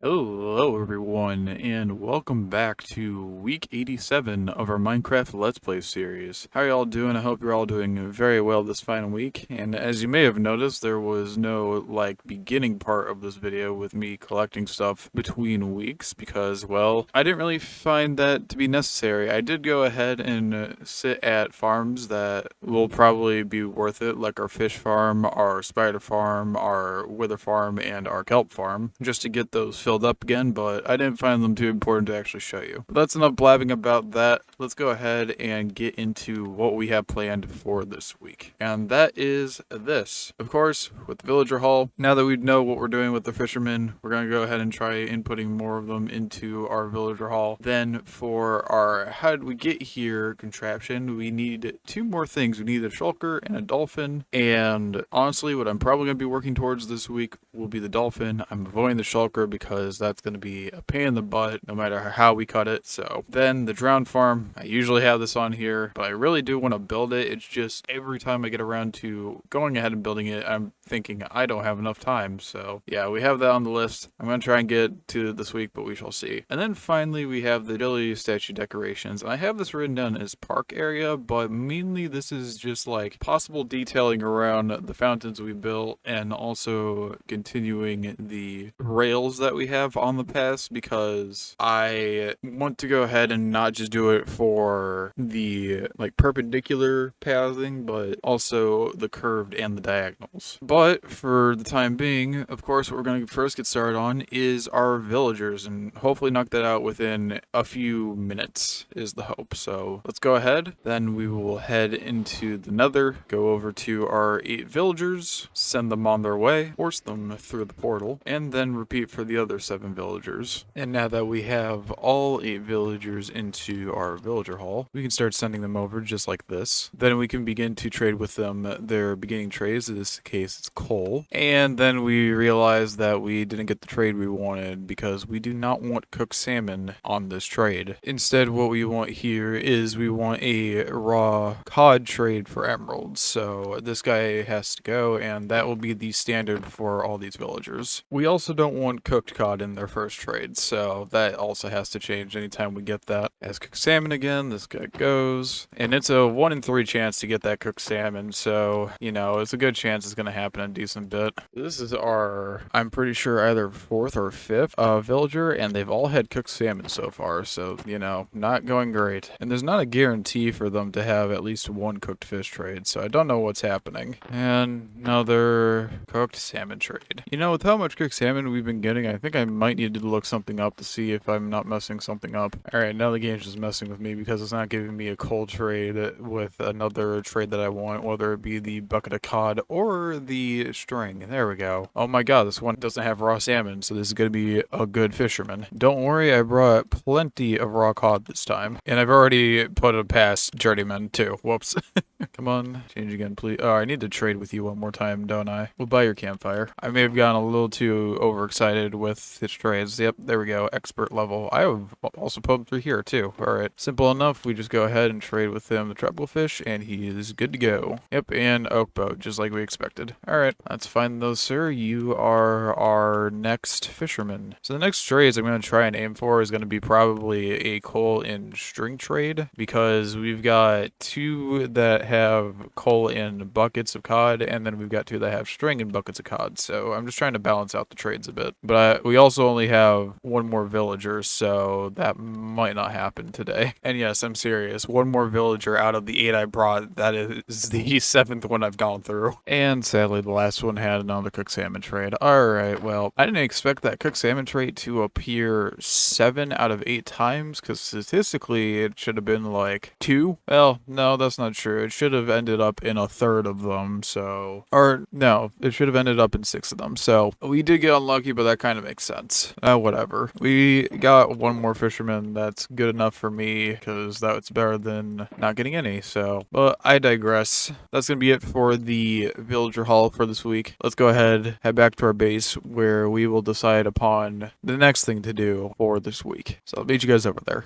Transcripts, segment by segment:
Hello everyone, and welcome back to week 87 of our Minecraft Let's Play series. How are y'all doing? I hope you're all doing very well this final week, and as you may have noticed, there was no, beginning part of this video with me collecting stuff between weeks, because, well, I didn't really find that to be necessary. I did go ahead and sit at farms that will probably be worth it, like our fish farm, our spider farm, our wither farm, and our kelp farm, just to get those filled up again, but I didn't find them too important to actually show you. But that's enough blabbing about that. Let's go ahead and get into what we have planned for this week. And that is this. Of course, with the villager hall, now that we know what we're doing with the fishermen, we're going to go ahead and try inputting more of them into our villager hall. Then for our how did we get here contraption, we need two more things. We need a shulker and a dolphin. And honestly, what I'm probably going to be working towards this week will be the dolphin. I'm avoiding the shulker because that's going to be a pain in the butt no matter how we cut it. So then the drowned farm, I usually have this on here, but I really do want to build it. It's just every time I get around to going ahead and building it, I'm thinking I don't have enough time. So yeah, we have that on the list. I'm going to try and get to this week, but we shall see. And then finally we have the Jellie Statue decorations. And I have this written down as park area, but mainly this is just like possible detailing around the fountains we built and also continuing the rails that we have on the paths, because I want to go ahead and not just do it for the perpendicular pathing, but also the curved and the diagonals. But for the time being, of course, what we're going to first get started on is our villagers, and hopefully knock that out within a few minutes is the hope. So let's go ahead. Then we will head into the nether, go over to our 8 villagers, send them on their way, force them through the portal, and then repeat for the other 7 villagers. And now that we have all 8 villagers into our villager hall, we can start sending them over just like this. Then we can begin to trade with them their beginning trades. In this case, it's coal. And then we realize that we didn't get the trade we wanted because we do not want cooked salmon on this trade. Instead, what we want here is we want a raw cod trade for emeralds. So this guy has to go, and that will be the standard for all these villagers. We also don't want cooked cod in their first trade, so that also has to change anytime we get that. As cooked salmon again, this guy goes, and it's a 1 in 3 chance to get that cooked salmon, so you know it's a good chance it's going to happen a decent bit. This is our, I'm pretty sure, either 4th or 5th villager, and they've all had cooked salmon so far, so you know, not going great. And there's not a guarantee for them to have at least 1 cooked fish trade, so I don't know what's happening. And another cooked salmon trade. You know, with how much cooked salmon we've been getting, I think I might need to look something up to see if I'm not messing something up. Alright, now the game's just messing with me because it's not giving me a cold trade with another trade that I want, whether it be the bucket of cod or the string. There we go. Oh my god, this one doesn't have raw salmon, so this is going to be a good fisherman. Don't worry, I brought plenty of raw cod this time. And I've already put it past journeyman too. Whoops. Come on, change again, please. Oh, I need to trade with you one more time, don't I? We'll buy your campfire. I may have gotten a little too overexcited with his trades. Yep, there we go. Expert level. I have also put him through here too. Alright, simple enough. We just go ahead and trade with him the tropical fish, and he is good to go. Yep, and oak boat, just like we expected. Alright, that's fine though, sir. You are our next fisherman. So the next trades I'm going to try and aim for is going to be probably a coal and string trade, because we've got 2 that have coal in buckets of cod, and then we've got 2 that have string in buckets of cod. So I'm just trying to balance out the trades a bit. But we also only have 1 more villager, so that might not happen today. And yes, I'm serious. 1 more villager out of the 8 I brought. That is the 7th one I've gone through. And sadly, the last one had another cooked salmon trade. Alright, well, I didn't expect that cooked salmon trade to appear 7 out of 8 times, because statistically it should have been like 2. Well, no, that's not true. It should have ended up in a third of them, so... Or, no, it should have ended up in 6 of them, so... We did get unlucky, but that kind of makes sense. Whatever. We got 1 more fisherman that's good enough for me, because that's better than not getting any, so... But I digress. That's gonna be it for the villager hall for this week. Let's go ahead, head back to our base, where we will decide upon the next thing to do for this week. So I'll meet you guys over there.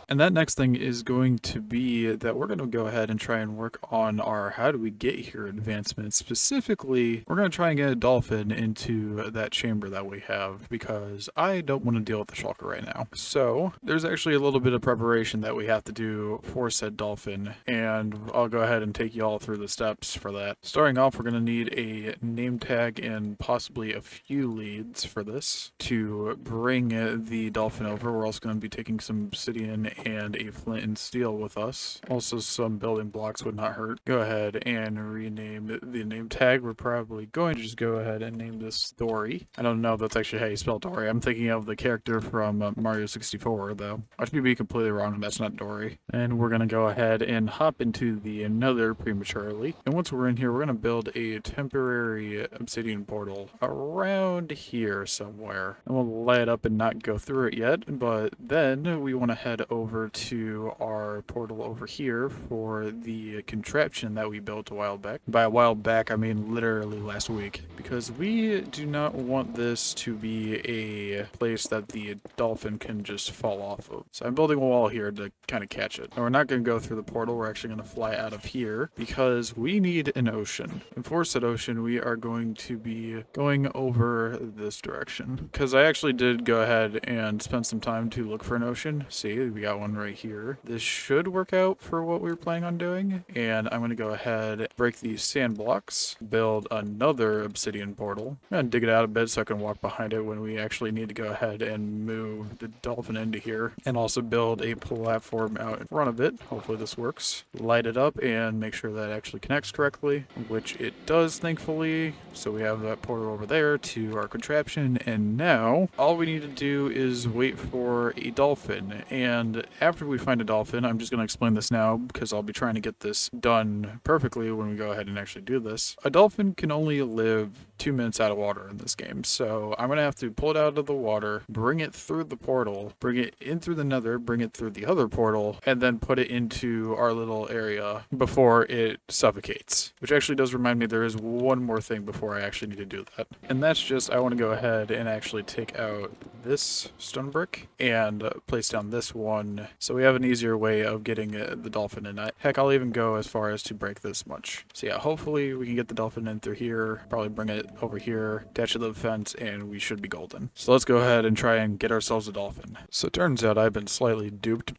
And that next thing is going to be that we're going to go ahead and try and work on our how do we get here advancement. Specifically, we're going to try and get a dolphin into that chamber that we have because I don't want to deal with the shulker right now. So there's actually a little bit of preparation that we have to do for said dolphin, and I'll go ahead and take you all through the steps for that. Starting off, we're going to need a name tag and possibly a few leads for this to bring the dolphin over. We're also going to be taking some obsidian and a flint and steel with us. Also, some building blocks would not hurt. Go ahead and rename the name tag. We're probably going to just go ahead and name this Dory. I don't know if that's actually how you spell Dory. I'm thinking of the character from Mario 64, though. Watch me be completely wrong, and that's not Dory. And we're going to go ahead and hop into the nether prematurely. And once we're in here, we're going to build a temporary obsidian portal around here somewhere. And we'll light it up and not go through it yet, but then we want to head over to our portal over here for the contraption that we built a while back. By a while back, I mean literally last week, because we do not want this to be a place that the dolphin can just fall off of. So I'm building a wall here to kind of catch it. And we're not going to go through the portal. We're actually going to fly out of here because we need an ocean. And for said ocean, we are going to be going over this direction, because I actually did go ahead and spend some time to look for an ocean. See, we got one right here. This should work out for what we were planning on doing. And I'm going to go ahead, break these sand blocks, build another obsidian portal. I'm going to dig it out a bit so I can walk behind it when we actually need to go ahead and move the dolphin into here. And also build a platform out in front of it. Hopefully this works. Light it up and make sure that it actually connects correctly, which it does, thankfully. So we have that portal over there to our contraption. And now all we need to do is wait for a dolphin. And after we find a dolphin, I'm just going to explain this now because I'll be trying to get this done perfectly when we go ahead and actually do this. A dolphin can only live 2 minutes out of water in this game. So I'm going to have to pull it out of the water, bring it through the portal, bring it in through the nether, bring it through the other portal, and then put it into our little area before it suffocates. Which actually does remind me there is one more thing before I actually need to do that. And that's just, I want to go ahead and actually take out this stone brick and place down this one so we have an easier way of getting the dolphin in. Heck, I'll even go as far as to break this much. So yeah, hopefully we can get the dolphin in through here, probably bring it over here, attach it to the fence, and we should be golden. So let's go ahead and try and get ourselves a dolphin. So it turns out I've been slightly duped,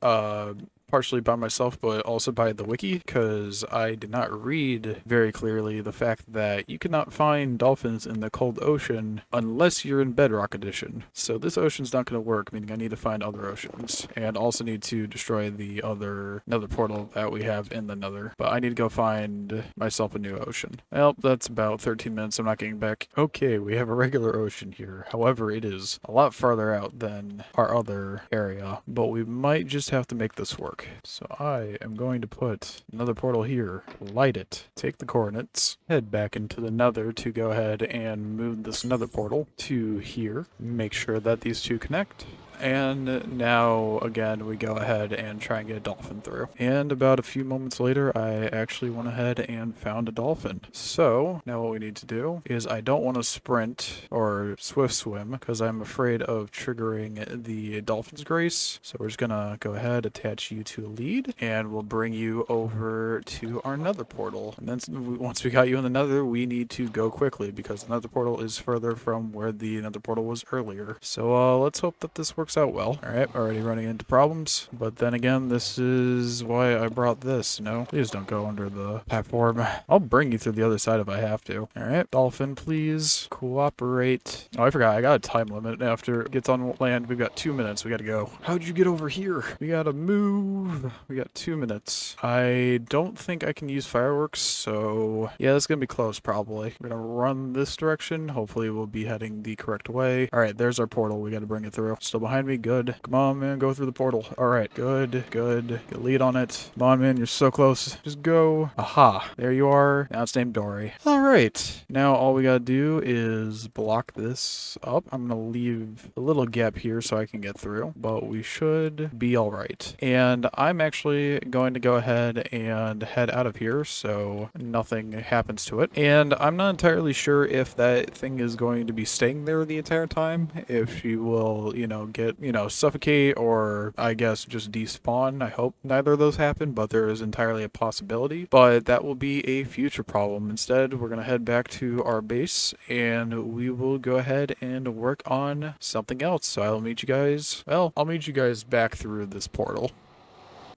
partially by myself, but also by the wiki, because I did not read very clearly the fact that you cannot find dolphins in the cold ocean unless you're in Bedrock Edition. So this ocean's not going to work, meaning I need to find other oceans, and also need to destroy the other nether portal that we have in the nether. But I need to go find myself a new ocean. Well, that's about 13 minutes. I'm not getting back. Okay, we have a regular ocean here. However, it is a lot farther out than our other area, but we might just have to make this work. So I am going to put another portal here, light it, take the coordinates, head back into the nether to go ahead and move this nether portal to here, make sure that these two connect. And now, again, we go ahead and try and get a dolphin through. And about a few moments later, I actually went ahead and found a dolphin. So now what we need to do is I don't want to sprint or swift swim because I'm afraid of triggering the dolphin's grace. So we're just going to go ahead, attach you to a lead, and we'll bring you over to our nether portal. And then once we got you in the nether, we need to go quickly because the nether portal is further from where the nether portal was earlier. So let's hope that this works out well. Alright, already running into problems, but then again, this is why I brought this, please don't go under the platform. I'll bring you through the other side if I have to. Alright, dolphin, please cooperate. Oh, I forgot, I got a time limit. After it gets on land, we've got 2 minutes, we gotta go. How'd you get over here? We gotta move. We got 2 minutes. I don't think I can use fireworks, so yeah, that's gonna be close probably. We're gonna run this direction. Hopefully we'll be heading the correct way. Alright, there's our portal. We gotta bring it through. Still behind me. Good. Come on, man. Go through the portal. All right. Good. Good. Get lead on it. Come on, man. You're so close. Just go. Aha. There you are. Now it's named Dory. All right. Now all we got to do is block this up. I'm going to leave a little gap here so I can get through, but we should be all right. And I'm actually going to go ahead and head out of here so nothing happens to it. And I'm not entirely sure if that thing is going to be staying there the entire time, if she will, get it, suffocate or I guess just despawn. I hope neither of those happen, but there is entirely a possibility. But that will be a future problem. Instead, we're going to head back to our base and we will go ahead and work on something else. So I'll meet you guys back through this portal.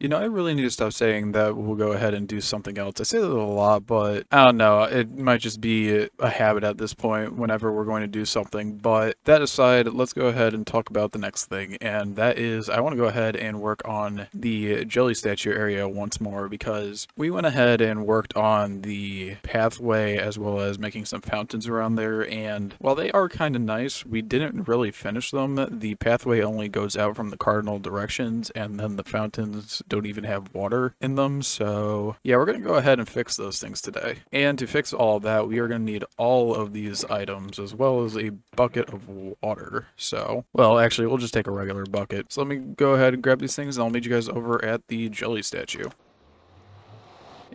I really need to stop saying that we'll go ahead and do something else. I say that a lot, but I don't know. It might just be a habit at this point whenever we're going to do something. But that aside, let's go ahead and talk about the next thing. And that is, I want to go ahead and work on the Jellie Statue area once more because we went ahead and worked on the pathway as well as making some fountains around there. And while they are kind of nice, we didn't really finish them. The pathway only goes out from the cardinal directions, and then the fountains don't even have water in them. So yeah, we're going to go ahead and fix those things today. And to fix all of that, we are going to need all of these items as well as a bucket of water. So, well, actually, we'll just take a regular bucket. So let me go ahead and grab these things and I'll meet you guys over at the Jellie Statue.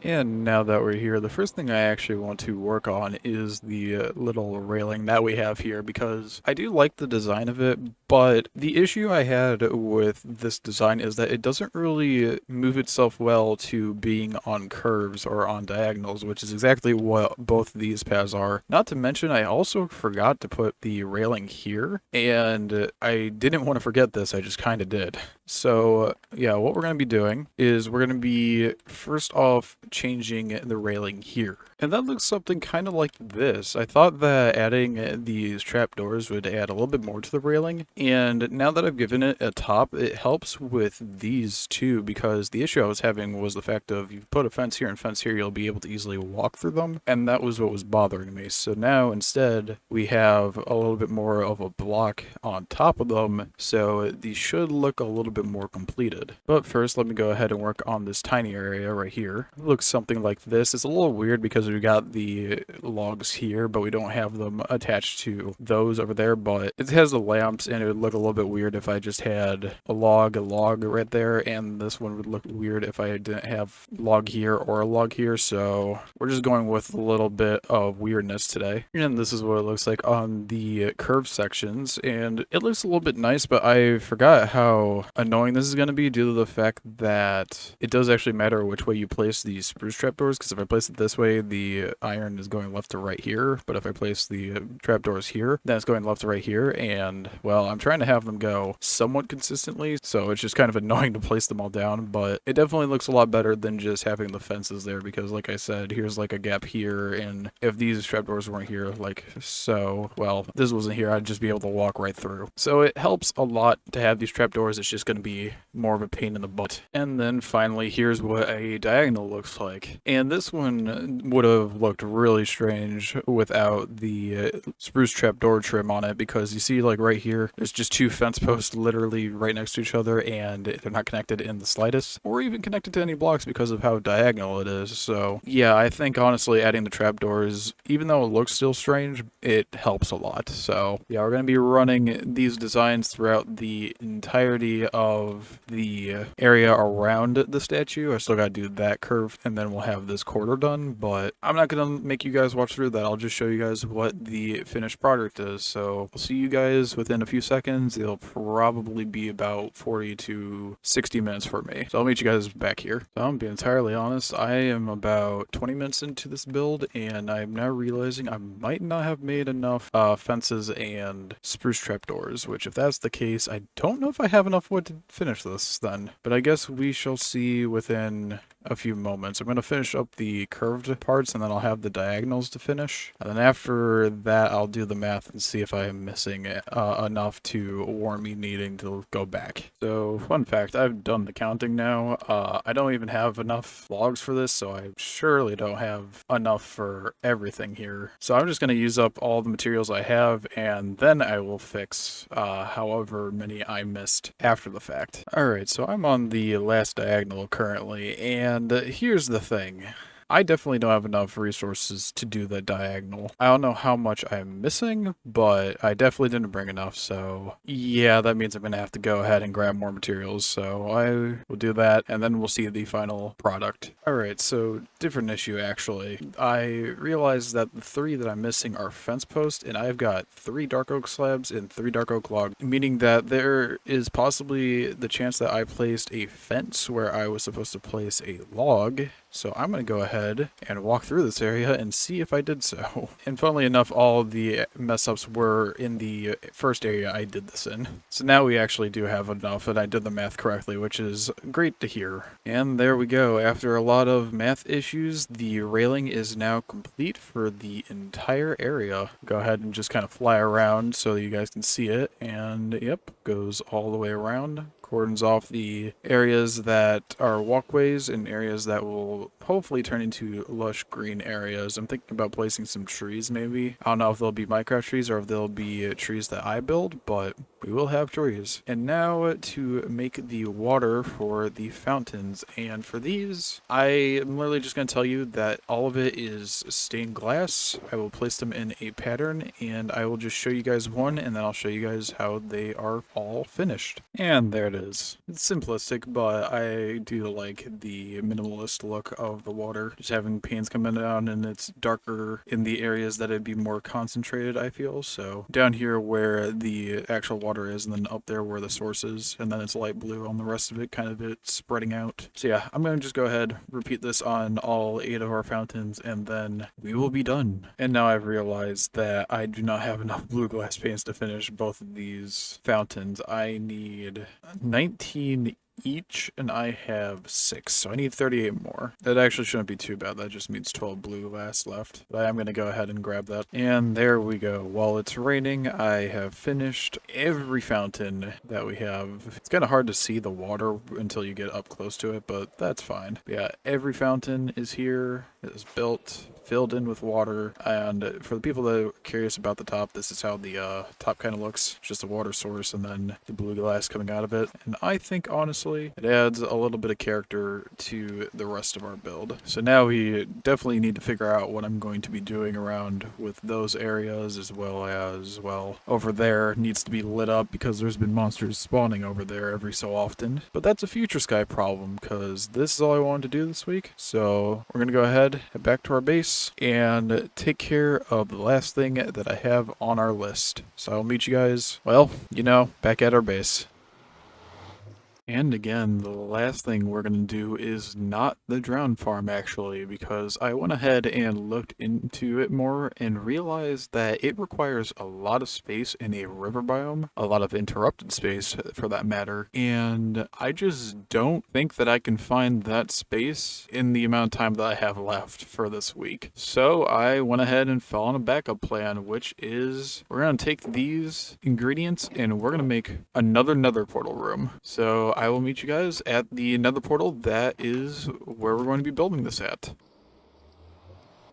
And now that we're here, the first thing I actually want to work on is the little railing that we have here because I do like the design of it, but the issue I had with this design is that it doesn't really move itself well to being on curves or on diagonals, which is exactly what both these paths are. Not to mention, I also forgot to put the railing here, and I didn't want to forget this, I just kind of did. So yeah, what we're going to be doing is we're going to be first off changing the railing here. And that looks something kind of like this. I thought that adding these trapdoors would add a little bit more to the railing. And now that I've given it a top, it helps with these too, because the issue I was having was the fact of you put a fence here and fence here, you'll be able to easily walk through them. And that was what was bothering me. So now instead we have a little bit more of a block on top of them. So these should look a little bit more completed. But first, let me go ahead and work on this tiny area right here. It looks something like this. It's a little weird because we got the logs here, but we don't have them attached to those over there. But it has the lamps, and it would look a little bit weird if I just had a log right there, and this one would look weird if I didn't have log here or a log here. So we're just going with a little bit of weirdness today. And this is what it looks like on the curved sections, and it looks a little bit nice, but I forgot how annoying this is going to be due to the fact that it does actually matter which way you place these spruce trapdoors, because if I place it this way, the iron is going left to right here, but if I place the trapdoors here, then it's going left to right here, and well, I'm trying to have them go somewhat consistently, so it's just kind of annoying to place them all down, but it definitely looks a lot better than just having the fences there, because like I said, here's like a gap here, and if these trapdoors weren't here, like so, well, if this wasn't here, I'd just be able to walk right through. So it helps a lot to have these trapdoors. It's just going to be more of a pain in the butt. And then finally, here's what a diagonal looks like. And this one would have looked really strange without the spruce trapdoor trim on it, because you see like right here, there's just two fence posts literally right next to each other, and they're not connected in the slightest, or even connected to any blocks because of how diagonal it is. So yeah, I think honestly adding the trapdoors, even though it looks still strange, it helps a lot. So yeah, we're going to be running these designs throughout the entirety of the area around the statue. I still got to do that curve, and then we'll have this quarter done, but I'm not going to make you guys watch through that. I'll just show you guys what the finished product is. So I'll see you guys within a few seconds. It'll probably be about 40 to 60 minutes for me. So I'll meet you guys back here. So I'm being entirely honest, I am about 20 minutes into this build, and I'm now realizing I might not have made enough fences and spruce trapdoors, which if that's the case, I don't know if I have enough wood to finish this then. But I guess we shall see within a few moments. I'm going to finish up the curved parts, and then I'll have the diagonals to finish. And then after that, I'll do the math and see if I am missing enough to warrant me needing to go back. So, fun fact, I've done the counting now. I don't even have enough logs for this, so I surely don't have enough for everything here. So I'm just going to use up all the materials I have, and then I will fix however many I missed after the fact. Alright, so I'm on the last diagonal currently, and here's the thing. I definitely don't have enough resources to do the diagonal. I don't know how much I'm missing, but I definitely didn't bring enough, so yeah, that means I'm gonna have to go ahead and grab more materials, so I will do that, and then we'll see the final product. Alright, so different issue actually. I realized that the 3 that I'm missing are fence posts, and I've got 3 dark oak slabs and 3 dark oak logs, meaning that there is possibly the chance that I placed a fence where I was supposed to place a log. So I'm going to go ahead and walk through this area and see if I did so. And funnily enough, all the mess ups were in the first area I did this in. So now we actually do have enough, and I did the math correctly, which is great to hear. And there we go. After a lot of math issues, the railing is now complete for the entire area. Go ahead and just kind of fly around so you guys can see it. And yep, goes all the way around. Cordons off the areas that are walkways and areas that will hopefully turn into lush green areas. I'm thinking about placing some trees maybe. I don't know if they'll be Minecraft trees or if they'll be trees that I build, but we will have trees. And now to make the water for the fountains. And for these, I am literally just going to tell you that all of it is stained glass. I will place them in a pattern and I will just show you guys one, and then I'll show you guys how they are all finished. And there it is. It's simplistic, but I do like the minimalist look of the water. Just having panes coming down, and it's darker in the areas that it'd be more concentrated, I feel. So down here where the actual water is, and then up there where the source is, and then it's light blue on the rest of it, kind of it spreading out. So yeah, I'm going to just go ahead, repeat this on all 8 of our fountains, and then we will be done. And now I've realized that I do not have enough blue glass paints to finish both of these fountains. I need 19 each, and I have 6, so I need 38 more. That actually shouldn't be too bad. That just means 12 blue glass left, but I am going to go ahead and grab that. And there we go. While it's raining, I have finished every fountain that we have. It's kind of hard to see the water until you get up close to it, but that's fine. But yeah, every fountain is here. It is built, filled in with water, and for the people that are curious about the top, this is how the top kind of looks. It's just a water source and then the blue glass coming out of it. And I think honestly it adds a little bit of character to the rest of our build. So now we definitely need to figure out what I'm going to be doing around with those areas, as well over there needs to be lit up because there's been monsters spawning over there every so often. But that's a future sky problem because this is all I wanted to do this week. So we're gonna go ahead, head back to our base, and take care of the last thing that I have on our list. So I'll meet you guys, well, back at our base. And again, the last thing we're going to do is not the drown farm actually, because I went ahead and looked into it more and realized that it requires a lot of space in a river biome, a lot of interrupted space for that matter, and I just don't think that I can find that space in the amount of time that I have left for this week. So I went ahead and fell on a backup plan, which is we're going to take these ingredients and we're going to make another nether portal room. So I will meet you guys at the nether portal. That is where we're going to be building this at.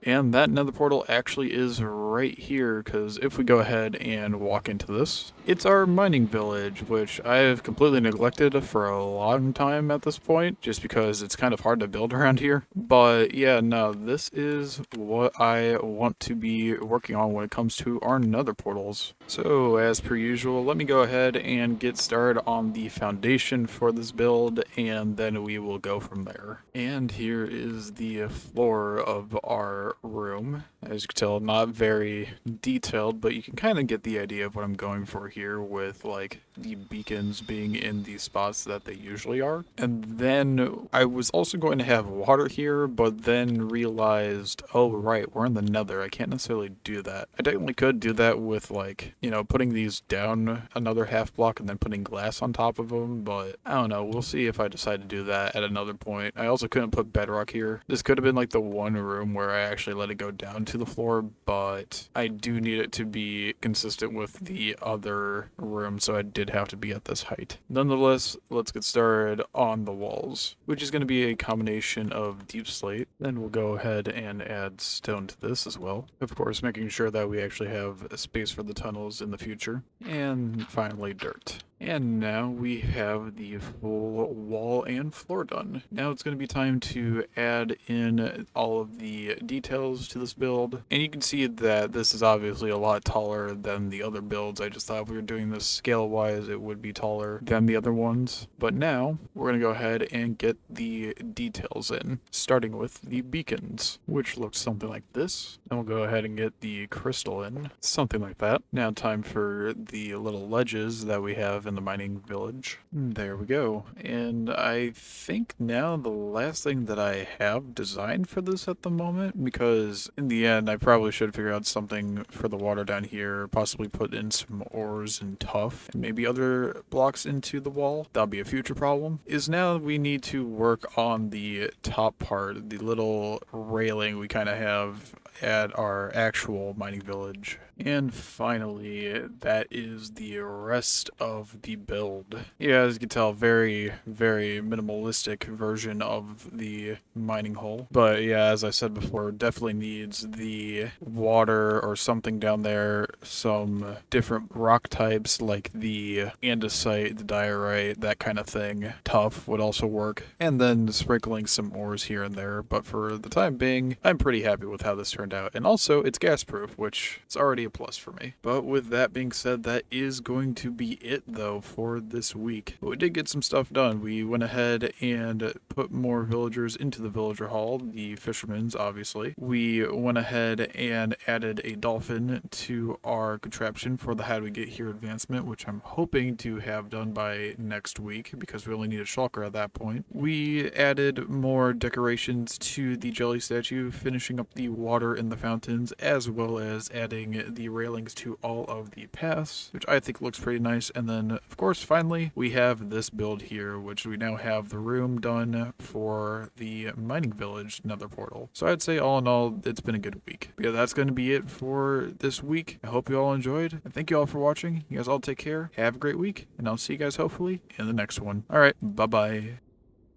And that nether portal actually is right here, because if we go ahead and walk into this, it's our mining village, which I have completely neglected for a long time at this point, just because it's kind of hard to build around here. But yeah, no, this is what I want to be working on when it comes to our nether portals. So as per usual, let me go ahead and get started on the foundation for this build, and then we will go from there. And here is the floor of our room. As you can tell, not very detailed, but you can kind of get the idea of what I'm going for here, with like the beacons being in the spots that they usually are. And then I was also going to have water here, but then realized, oh right, we're in the nether. I can't necessarily do that. I technically could do that with like, putting these down another half block and then putting glass on top of them, but I don't know. We'll see if I decide to do that at another point. I also couldn't put bedrock here. This could have been like the one room where I actually let it go down to the floor, but I do need it to be consistent with the other room, so I did have to be at this height. Nonetheless, let's get started on the walls, which is going to be a combination of deep slate. Then we'll go ahead and add stone to this as well. Of course, making sure that we actually have a space for the tunnels in the future. And finally, dirt. And now we have the full wall and floor done. Now it's going to be time to add in all of the details to this build. And you can see that this is obviously a lot taller than the other builds. I just thought if we were doing this scale-wise, it would be taller than the other ones. But now we're going to go ahead and get the details in, starting with the beacons, which looks something like this. Then we'll go ahead and get the crystal in, something like that. Now time for the little ledges that we have in the mining village. There we go. And I think now the last thing that I have designed for this at the moment, because in the end I probably should figure out something for the water down here, possibly put in some ores and tuff and maybe other blocks into the wall. That'll be a future problem. Is now we need to work on the top part, the little railing we kind of have at our actual mining village. And finally, that is the rest of the build. Yeah, as you can tell, very, very minimalistic version of the mining hole. But yeah, as I said before, definitely needs the water or something down there, some different rock types like the andesite, the diorite, that kind of thing. Tuff would also work. And then sprinkling some ores here and there. But for the time being, I'm pretty happy with how this turned out. And also, it's gas proof, which is already a plus for me. But with that being said, that is going to be it though for this week. But we did get some stuff done. We went ahead and put more villagers into the villager hall, the fishermen's obviously. We went ahead and added a dolphin to our contraption for the how do we get here advancement, which I'm hoping to have done by next week because we only need a shulker at that point. We added more decorations to the Jellie Statue, finishing up the water in the fountains, as well as adding the railings to all of the paths, which I think looks pretty nice. And then, of course, finally, we have this build here, which we now have the room done for the mining village nether portal. So I'd say all in all, it's been a good week. But yeah, that's going to be it for this week. I hope you all enjoyed. And thank you all for watching. You guys all take care. Have a great week. And I'll see you guys hopefully in the next one. All right. Bye-bye.